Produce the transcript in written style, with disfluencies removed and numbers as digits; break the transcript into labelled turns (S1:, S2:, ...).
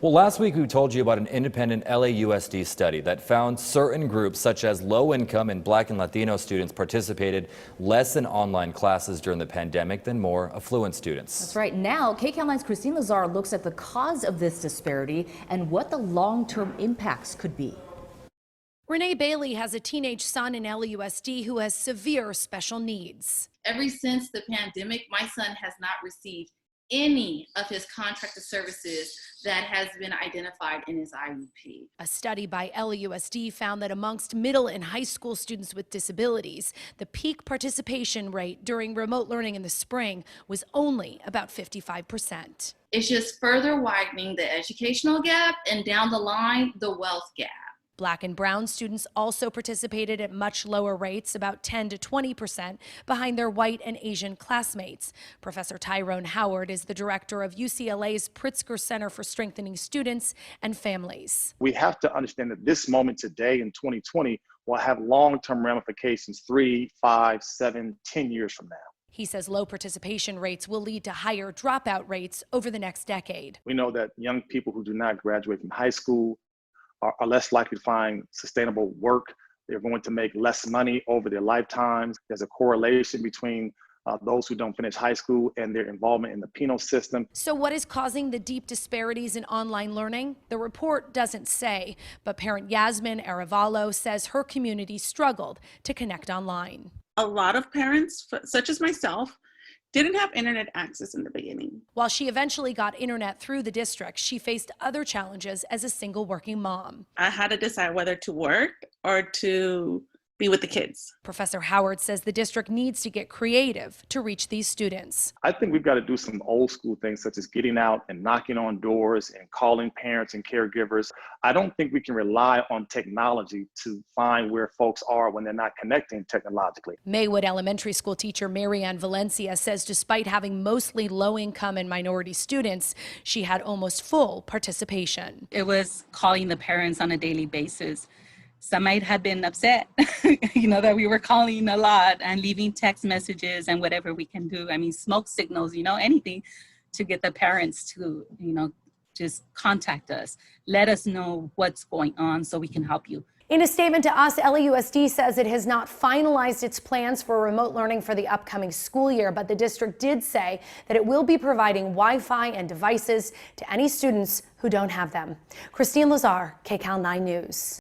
S1: Well, last week we told you about an independent LAUSD study that found certain groups such as low-income and Black and Latino students participated less in online classes during the pandemic than more affluent students.
S2: That's right. Now, KCAL 9's Christine Lazar looks at the cause of this disparity and what the long-term impacts could be.
S3: Renee Bailey has a teenage son in LAUSD who has severe special needs.
S4: Ever since the pandemic, my son has not received any of his contracted services that has been identified in his IEP.
S3: A study by LAUSD found that amongst middle and high school students with disabilities, the peak participation rate during remote learning in the spring was only about 55%.
S4: It's just further widening the educational gap and down the line, the wealth gap.
S3: Black and brown students also participated at much lower rates, about 10 to 20% behind their white and Asian classmates. Professor Tyrone Howard is the director of UCLA's Pritzker Center for Strengthening Students and Families.
S5: We have to understand that this moment today in 2020 will have long-term ramifications 3, 5, 7, 10 years from now.
S3: He says low participation rates will lead to higher dropout rates over the next decade.
S5: We know that young people who do not graduate from high school are less likely to find sustainable work. They're going to make less money over their lifetimes. There's a correlation between those who don't finish high school and their involvement in the penal system.
S3: So what is causing the deep disparities in online learning? The report doesn't say, but parent Yasmin Arevalo says her community struggled to connect online.
S6: A lot of parents, such as myself, didn't have internet access in the beginning.
S3: While she eventually got internet through the district, she faced other challenges as a single working mom.
S6: I had to decide whether to work or to be with the kids.
S3: Professor Howard says the district needs to get creative to reach these students.
S5: I think we've got to do some old school things such as getting out and knocking on doors and calling parents and caregivers. I don't think we can rely on technology to find where folks are when they're not connecting technologically.
S3: Maywood Elementary School teacher Marianne Valencia says despite having mostly low-income and minority students, she had almost full participation.
S7: It was calling the parents on a daily basis. Some might have been upset, that we were calling a lot and leaving text messages and whatever we can do. I mean, smoke signals, anything to get the parents to, just contact us. Let us know what's going on so we can help you.
S3: In a statement to us, LAUSD says it has not finalized its plans for remote learning for the upcoming school year, but the district did say that it will be providing Wi-Fi and devices to any students who don't have them. Christine Lazar, KCAL 9 News.